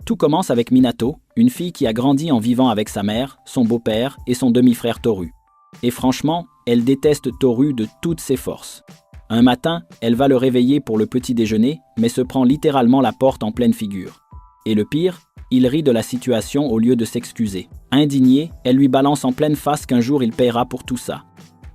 Tout commence avec Minato, une fille qui a grandi en vivant avec sa mère, son beau-père et son demi-frère Toru. Et franchement, elle déteste Toru de toutes ses forces. Un matin, elle va le réveiller pour le petit déjeuner, mais se prend littéralement la porte en pleine figure. Et le pire, il rit de la situation au lieu de s'excuser. Indignée, elle lui balance en pleine face qu'un jour il paiera pour tout ça.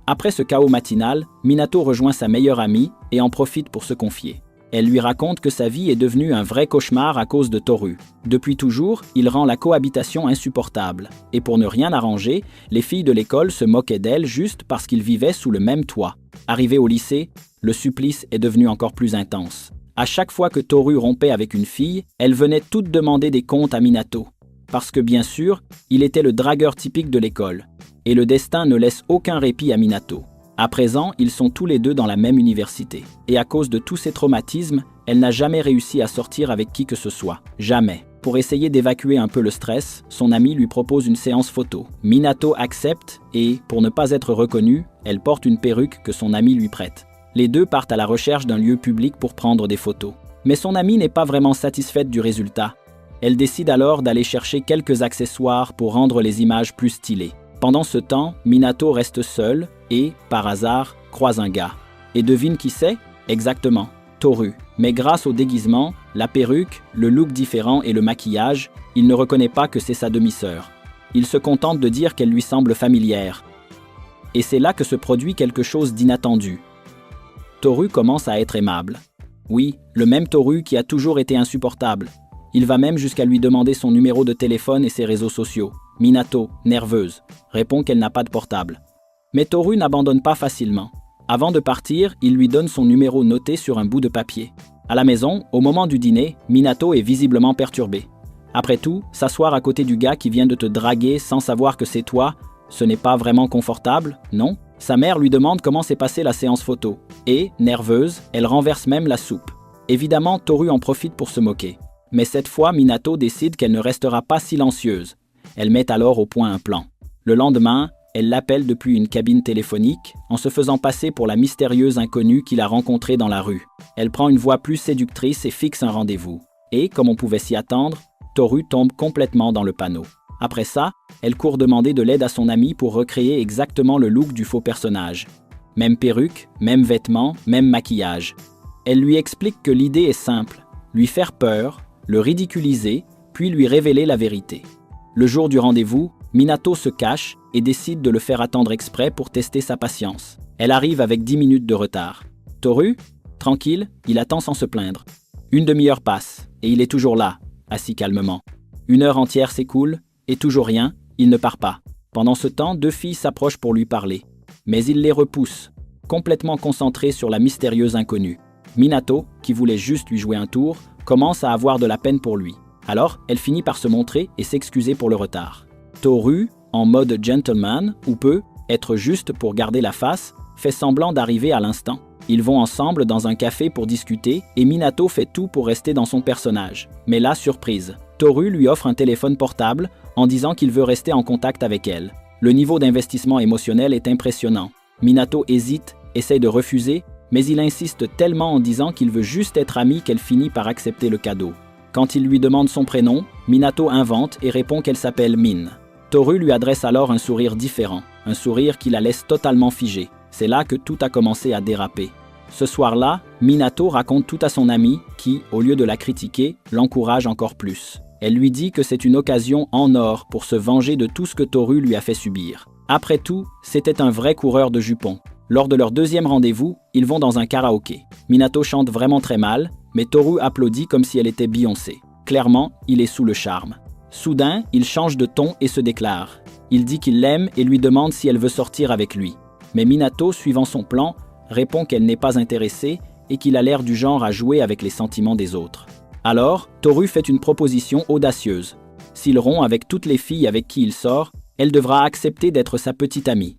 Après ce chaos matinal, Minato rejoint sa meilleure amie et en profite pour se confier. Elle lui raconte que sa vie est devenue un vrai cauchemar à cause de Toru. Depuis toujours, il rend la cohabitation insupportable. Et pour ne rien arranger, les filles de l'école se moquaient d'elle juste parce qu'ils vivaient sous le même toit. Arrivé au lycée, le supplice est devenu encore plus intense. À chaque fois que Toru rompait avec une fille, elle venait toutes demander des comptes à Minato. Parce que bien sûr, il était le dragueur typique de l'école. Et le destin ne laisse aucun répit à Minato. À présent, ils sont tous les deux dans la même université. Et à cause de tous ces traumatismes, elle n'a jamais réussi à sortir avec qui que ce soit. Jamais. Pour essayer d'évacuer un peu le stress, son ami lui propose une séance photo. Minato accepte et, pour ne pas être reconnue, elle porte une perruque que son ami lui prête. Les deux partent à la recherche d'un lieu public pour prendre des photos. Mais son amie n'est pas vraiment satisfaite du résultat. Elle décide alors d'aller chercher quelques accessoires pour rendre les images plus stylées. Pendant ce temps, Minato reste seule et, par hasard, croise un gars. Et devine qui c'est? Exactement, Toru. Mais grâce au déguisement, la perruque, le look différent et le maquillage, il ne reconnaît pas que c'est sa demi-sœur. Il se contente de dire qu'elle lui semble familière. Et c'est là que se produit quelque chose d'inattendu. Toru commence à être aimable. Oui, le même Toru qui a toujours été insupportable. Il va même jusqu'à lui demander son numéro de téléphone et ses réseaux sociaux. Minato, nerveuse, répond qu'elle n'a pas de portable. Mais Toru n'abandonne pas facilement. Avant de partir, il lui donne son numéro noté sur un bout de papier. À la maison, au moment du dîner, Minato est visiblement perturbée. Après tout, s'asseoir à côté du gars qui vient de te draguer sans savoir que c'est toi, ce n'est pas vraiment confortable, non? Sa mère lui demande comment s'est passée la séance photo. Et, nerveuse, elle renverse même la soupe. Évidemment, Toru en profite pour se moquer. Mais cette fois, Minato décide qu'elle ne restera pas silencieuse. Elle met alors au point un plan. Le lendemain, elle l'appelle depuis une cabine téléphonique, en se faisant passer pour la mystérieuse inconnue qu'il a rencontrée dans la rue. Elle prend une voix plus séductrice et fixe un rendez-vous. Et, comme on pouvait s'y attendre, Toru tombe complètement dans le panneau. Après ça, elle court demander de l'aide à son ami pour recréer exactement le look du faux personnage. Même perruque, même vêtements, même maquillage. Elle lui explique que l'idée est simple, lui faire peur, le ridiculiser, puis lui révéler la vérité. Le jour du rendez-vous, Minato se cache et décide de le faire attendre exprès pour tester sa patience. Elle arrive avec 10 minutes de retard. Toru, tranquille, il attend sans se plaindre. Une demi-heure passe, et il est toujours là, assis calmement. 1 heure entière s'écoule, et toujours rien, il ne part pas. Pendant ce temps, 2 filles s'approchent pour lui parler. Mais il les repousse, complètement concentré sur la mystérieuse inconnue. Minato, qui voulait juste lui jouer un tour, commence à avoir de la peine pour lui. Alors, elle finit par se montrer et s'excuser pour le retard. Toru, en mode gentleman, ou peut être juste pour garder la face, fait semblant d'arriver à l'instant. Ils vont ensemble dans un café pour discuter et Minato fait tout pour rester dans son personnage. Mais là, surprise, Toru lui offre un téléphone portable en disant qu'il veut rester en contact avec elle. Le niveau d'investissement émotionnel est impressionnant. Minato hésite, essaie de refuser, mais il insiste tellement en disant qu'il veut juste être ami qu'elle finit par accepter le cadeau. Quand il lui demande son prénom, Minato invente et répond qu'elle s'appelle Min. Toru lui adresse alors un sourire différent, un sourire qui la laisse totalement figée. C'est là que tout a commencé à déraper. Ce soir-là, Minato raconte tout à son amie qui, au lieu de la critiquer, l'encourage encore plus. Elle lui dit que c'est une occasion en or pour se venger de tout ce que Toru lui a fait subir. Après tout, c'était un vrai coureur de jupons. Lors de leur 2e rendez-vous, ils vont dans un karaoké. Minato chante vraiment très mal, mais Toru applaudit comme si elle était Beyoncé. Clairement, il est sous le charme. Soudain, il change de ton et se déclare. Il dit qu'il l'aime et lui demande si elle veut sortir avec lui. Mais Minato, suivant son plan, répond qu'elle n'est pas intéressée et qu'il a l'air du genre à jouer avec les sentiments des autres. Alors, Toru fait une proposition audacieuse. S'il rompt avec toutes les filles avec qui il sort, elle devra accepter d'être sa petite amie.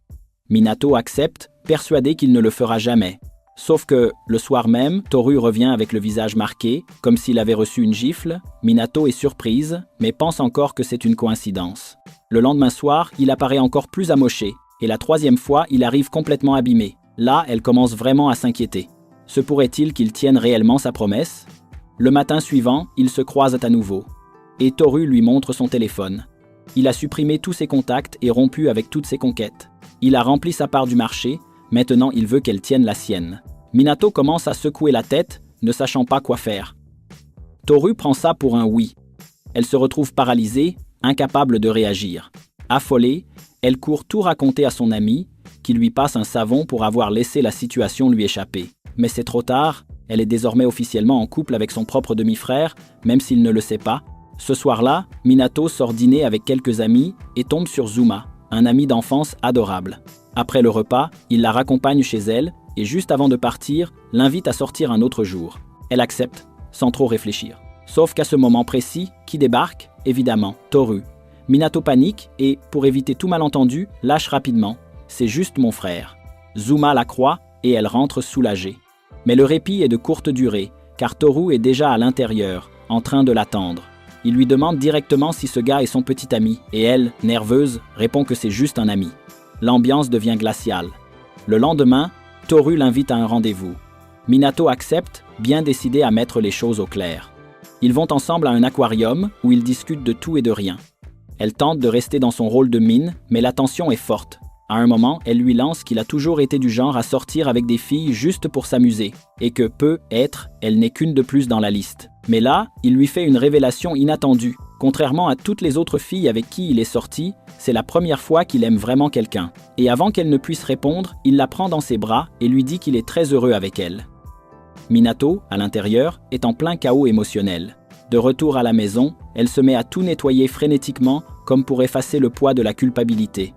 Minato accepte, persuadé qu'il ne le fera jamais. Sauf que, le soir même, Toru revient avec le visage marqué, comme s'il avait reçu une gifle. Minato est surprise, mais pense encore que c'est une coïncidence. Le lendemain soir, il apparaît encore plus amoché, et la 3e fois, il arrive complètement abîmé. Là, elle commence vraiment à s'inquiéter. Se pourrait-il qu'il tienne réellement sa promesse? Le matin suivant, ils se croisent à nouveau. et Toru lui montre son téléphone. Il a supprimé tous ses contacts et rompu avec toutes ses conquêtes. Il a rempli sa part du marché, maintenant il veut qu'elle tienne la sienne. Minato commence à secouer la tête, ne sachant pas quoi faire. Toru prend ça pour un oui. Elle se retrouve paralysée, incapable de réagir. Affolée, elle court tout raconter à son ami, qui lui passe un savon pour avoir laissé la situation lui échapper. Mais c'est trop tard, elle est désormais officiellement en couple avec son propre demi-frère, même s'il ne le sait pas. Ce soir-là, Minato sort dîner avec quelques amis et tombe sur Zuma, un ami d'enfance adorable. Après le repas, il la raccompagne chez elle et juste avant de partir, l'invite à sortir un autre jour. Elle accepte, sans trop réfléchir. Sauf qu'à ce moment précis, qui débarque? Évidemment, Toru. Minato panique et, pour éviter tout malentendu, lâche rapidement. C'est juste mon frère. Zuma la croit et elle rentre soulagée. Mais le répit est de courte durée, car Toru est déjà à l'intérieur, en train de l'attendre. Il lui demande directement si ce gars est son petit ami, et elle, nerveuse, répond que c'est juste un ami. L'ambiance devient glaciale. Le lendemain, Toru l'invite à un rendez-vous. Minato accepte, bien décidé à mettre les choses au clair. Ils vont ensemble à un aquarium où ils discutent de tout et de rien. Elle tente de rester dans son rôle de mine, mais la tension est forte. À un moment, elle lui lance qu'il a toujours été du genre à sortir avec des filles juste pour s'amuser, et que peut-être, elle n'est qu'une de plus dans la liste. Mais là, il lui fait une révélation inattendue. Contrairement à toutes les autres filles avec qui il est sorti, c'est la première fois qu'il aime vraiment quelqu'un. Et avant qu'elle ne puisse répondre, il la prend dans ses bras et lui dit qu'il est très heureux avec elle. Minato, à l'intérieur, est en plein chaos émotionnel. De retour à la maison, elle se met à tout nettoyer frénétiquement, comme pour effacer le poids de la culpabilité.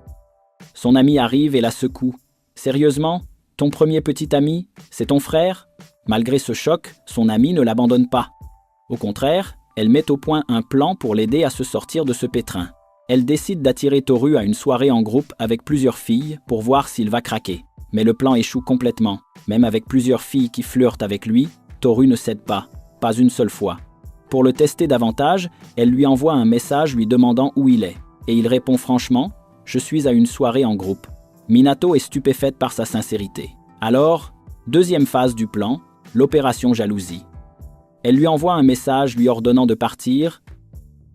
Son ami arrive et la secoue. « Sérieusement? Ton premier petit ami? C'est ton frère ?» Malgré ce choc, son ami ne l'abandonne pas. Au contraire, elle met au point un plan pour l'aider à se sortir de ce pétrin. Elle décide d'attirer Toru à une soirée en groupe avec plusieurs filles pour voir s'il va craquer. Mais le plan échoue complètement. Même avec plusieurs filles qui flirtent avec lui, Toru ne cède pas une seule fois. Pour le tester davantage, elle lui envoie un message lui demandant où il est. Et il répond franchement « Je suis à une soirée en groupe ». Minato est stupéfaite par sa sincérité. Alors, deuxième phase du plan, l'opération jalousie. Elle lui envoie un message lui ordonnant de partir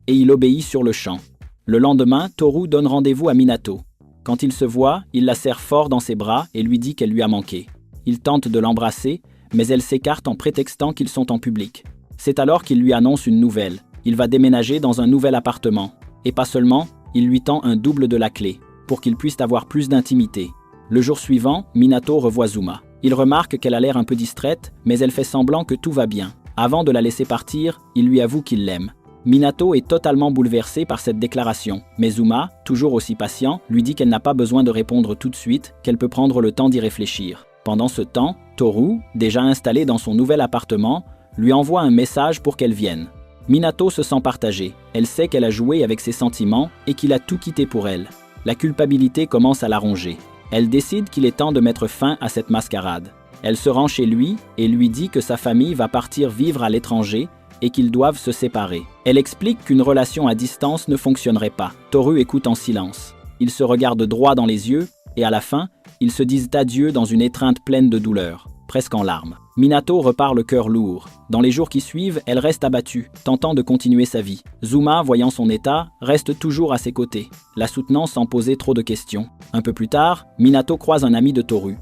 et il obéit sur le champ. Le lendemain, Toru donne rendez-vous à Minato. Quand ils se voient, il la serre fort dans ses bras et lui dit qu'elle lui a manqué. Il tente de l'embrasser, mais elle s'écarte en prétextant qu'ils sont en public. C'est alors qu'il lui annonce une nouvelle. Il va déménager dans un nouvel appartement. Et pas seulement, il lui tend un double de la clé, pour qu'il puisse avoir plus d'intimité. Le jour suivant, Minato revoit Zuma. Il remarque qu'elle a l'air un peu distraite, mais elle fait semblant que tout va bien. Avant de la laisser partir, il lui avoue qu'il l'aime. Minato est totalement bouleversé par cette déclaration, mais Zuma, toujours aussi patient, lui dit qu'elle n'a pas besoin de répondre tout de suite, qu'elle peut prendre le temps d'y réfléchir. Pendant ce temps, Toru, déjà installé dans son nouvel appartement, lui envoie un message pour qu'elle vienne. Minato se sent partagée. Elle sait qu'elle a joué avec ses sentiments et qu'il a tout quitté pour elle. La culpabilité commence à la ronger. Elle décide qu'il est temps de mettre fin à cette mascarade. Elle se rend chez lui et lui dit que sa famille va partir vivre à l'étranger et qu'ils doivent se séparer. Elle explique qu'une relation à distance ne fonctionnerait pas. Toru écoute en silence. Ils se regardent droit dans les yeux et à la fin, ils se disent adieu dans une étreinte pleine de douleur, presque en larmes. Minato repart le cœur lourd. Dans les jours qui suivent, elle reste abattue, tentant de continuer sa vie. Zuma, voyant son état, reste toujours à ses côtés, la soutenant sans poser trop de questions. Un peu plus tard, Minato croise un ami de Toru.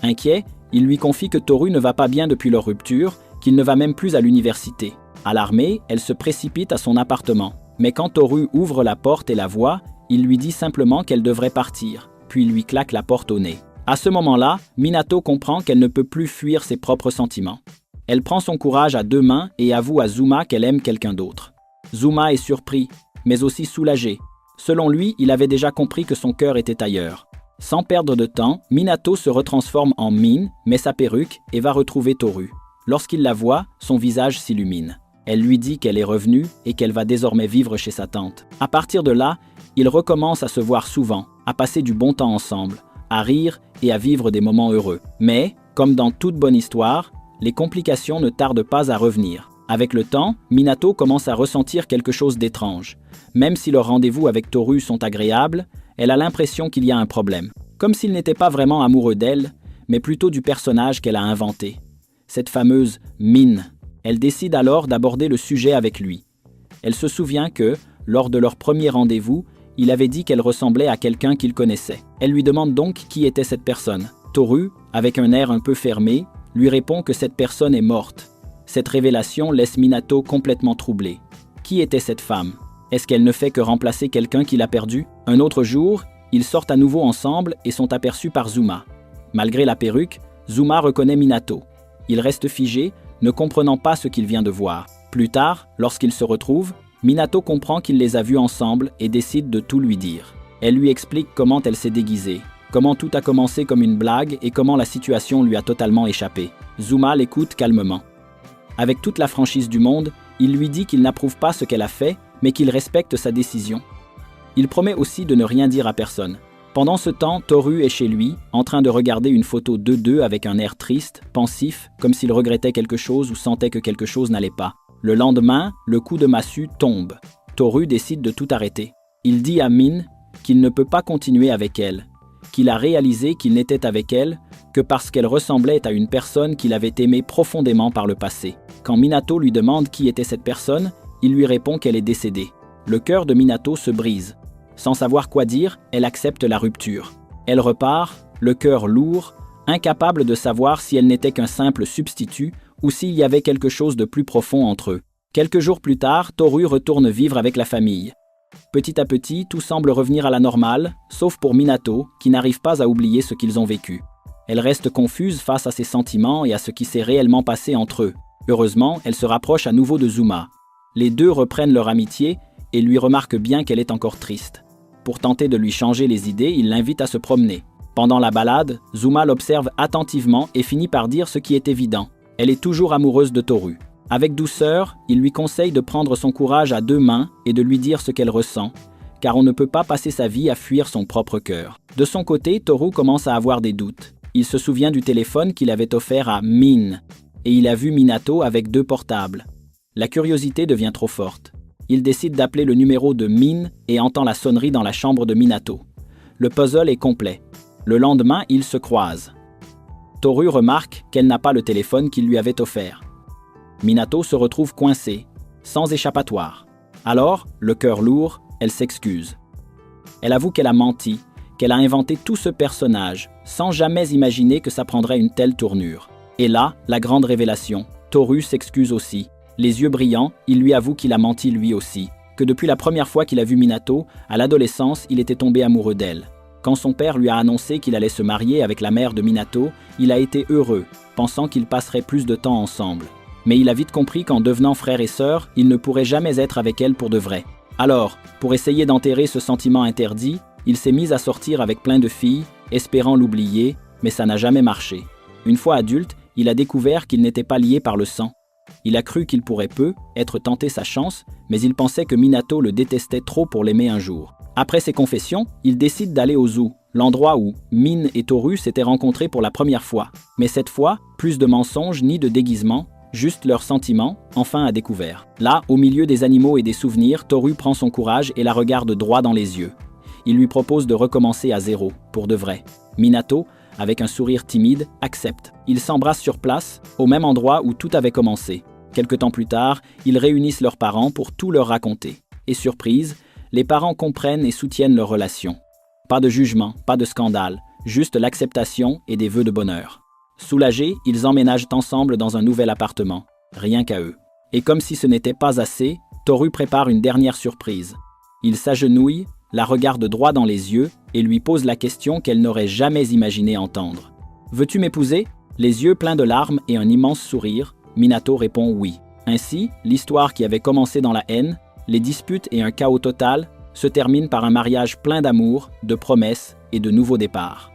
Inquiet, il lui confie que Toru ne va pas bien depuis leur rupture, qu'il ne va même plus à l'université. Alarmée, elle se précipite à son appartement. Mais quand Toru ouvre la porte et la voit, il lui dit simplement qu'elle devrait partir, puis lui claque la porte au nez. À ce moment-là, Minato comprend qu'elle ne peut plus fuir ses propres sentiments. Elle prend son courage à deux mains et avoue à Zuma qu'elle aime quelqu'un d'autre. Zuma est surpris, mais aussi soulagé. Selon lui, il avait déjà compris que son cœur était ailleurs. Sans perdre de temps, Minato se retransforme en mine, met sa perruque et va retrouver Toru. Lorsqu'il la voit, son visage s'illumine. Elle lui dit qu'elle est revenue et qu'elle va désormais vivre chez sa tante. À partir de là, ils recommencent à se voir souvent, à passer du bon temps ensemble, à rire et à vivre des moments heureux. Mais, comme dans toute bonne histoire, les complications ne tardent pas à revenir. Avec le temps, Minato commence à ressentir quelque chose d'étrange. Même si leurs rendez-vous avec Toru sont agréables, elle a l'impression qu'il y a un problème. Comme s'il n'était pas vraiment amoureux d'elle, mais plutôt du personnage qu'elle a inventé. Cette fameuse mine. Elle décide alors d'aborder le sujet avec lui. Elle se souvient que, lors de leur premier rendez-vous, il avait dit qu'elle ressemblait à quelqu'un qu'il connaissait. Elle lui demande donc qui était cette personne. Toru, avec un air un peu fermé, lui répond que cette personne est morte. Cette révélation laisse Minato complètement troublée. Qui était cette femme? Est-ce qu'elle ne fait que remplacer quelqu'un qu'il a perdu? Un autre jour, ils sortent à nouveau ensemble et sont aperçus par Zuma. Malgré la perruque, Zuma reconnaît Minato. Il reste figé, ne comprenant pas ce qu'il vient de voir. Plus tard, lorsqu'ils se retrouvent, Minato comprend qu'il les a vus ensemble et décide de tout lui dire. Elle lui explique comment elle s'est déguisée, comment tout a commencé comme une blague et comment la situation lui a totalement échappé. Zuma l'écoute calmement. Avec toute la franchise du monde, il lui dit qu'il n'approuve pas ce qu'elle a fait, mais qu'il respecte sa décision. Il promet aussi de ne rien dire à personne. Pendant ce temps, Toru est chez lui, en train de regarder une photo d'eux deux avec un air triste, pensif, comme s'il regrettait quelque chose ou sentait que quelque chose n'allait pas. Le lendemain, le coup de massue tombe. Toru décide de tout arrêter. Il dit à Min qu'il ne peut pas continuer avec elle, qu'il a réalisé qu'il n'était avec elle que parce qu'elle ressemblait à une personne qu'il avait aimée profondément par le passé. Quand Minato lui demande qui était cette personne, il lui répond qu'elle est décédée. Le cœur de Minato se brise. Sans savoir quoi dire, elle accepte la rupture. Elle repart, le cœur lourd, incapable de savoir si elle n'était qu'un simple substitut ou s'il y avait quelque chose de plus profond entre eux. Quelques jours plus tard, Toru retourne vivre avec la famille. Petit à petit, tout semble revenir à la normale, sauf pour Minato, qui n'arrive pas à oublier ce qu'ils ont vécu. Elle reste confuse face à ses sentiments et à ce qui s'est réellement passé entre eux. Heureusement, elle se rapproche à nouveau de Zuma. Les deux reprennent leur amitié et lui remarquent bien qu'elle est encore triste. Pour tenter de lui changer les idées, il l'invite à se promener. Pendant la balade, Zuma l'observe attentivement et finit par dire ce qui est évident. Elle est toujours amoureuse de Toru. Avec douceur, il lui conseille de prendre son courage à deux mains et de lui dire ce qu'elle ressent, car on ne peut pas passer sa vie à fuir son propre cœur. De son côté, Toru commence à avoir des doutes. Il se souvient du téléphone qu'il avait offert à Min, et il a vu Minato avec deux portables. La curiosité devient trop forte. Il décide d'appeler le numéro de Min et entend la sonnerie dans la chambre de Minato. Le puzzle est complet. Le lendemain, ils se croisent. Toru remarque qu'elle n'a pas le téléphone qu'il lui avait offert. Minato se retrouve coincée, sans échappatoire. Alors, le cœur lourd, elle s'excuse. Elle avoue qu'elle a menti, qu'elle a inventé tout ce personnage, sans jamais imaginer que ça prendrait une telle tournure. Et là, la grande révélation, Toru s'excuse aussi. Les yeux brillants, il lui avoue qu'il a menti lui aussi, que depuis la première fois qu'il a vu Minato, à l'adolescence, il était tombé amoureux d'elle. Quand son père lui a annoncé qu'il allait se marier avec la mère de Minato, il a été heureux, pensant qu'ils passeraient plus de temps ensemble. Mais il a vite compris qu'en devenant frère et sœur, il ne pourrait jamais être avec elle pour de vrai. Alors, pour essayer d'enterrer ce sentiment interdit, il s'est mis à sortir avec plein de filles, espérant l'oublier, mais ça n'a jamais marché. Une fois adulte, il a découvert qu'il n'était pas lié par le sang. Il a cru qu'il pourrait être tenté sa chance, mais il pensait que Minato le détestait trop pour l'aimer un jour. Après ses confessions, il décide d'aller au zoo, l'endroit où Min et Toru s'étaient rencontrés pour la première fois. Mais cette fois, plus de mensonges ni de déguisements, juste leurs sentiments, enfin à découvert. Là, au milieu des animaux et des souvenirs, Toru prend son courage et la regarde droit dans les yeux. Il lui propose de recommencer à zéro, pour de vrai. Minato, avec un sourire timide, accepte. Ils s'embrassent sur place, au même endroit où tout avait commencé. Quelque temps plus tard, ils réunissent leurs parents pour tout leur raconter. Et surprise, les parents comprennent et soutiennent leur relation. Pas de jugement, pas de scandale, juste l'acceptation et des vœux de bonheur. Soulagés, ils emménagent ensemble dans un nouvel appartement, rien qu'à eux. Et comme si ce n'était pas assez, Toru prépare une dernière surprise. Il s'agenouille, la regarde droit dans les yeux et lui pose la question qu'elle n'aurait jamais imaginé entendre. « Veux-tu m'épouser ?» Les yeux pleins de larmes et un immense sourire, Minato répond oui. Ainsi, l'histoire qui avait commencé dans la haine, les disputes et un chaos total se termine par un mariage plein d'amour, de promesses et de nouveaux départs.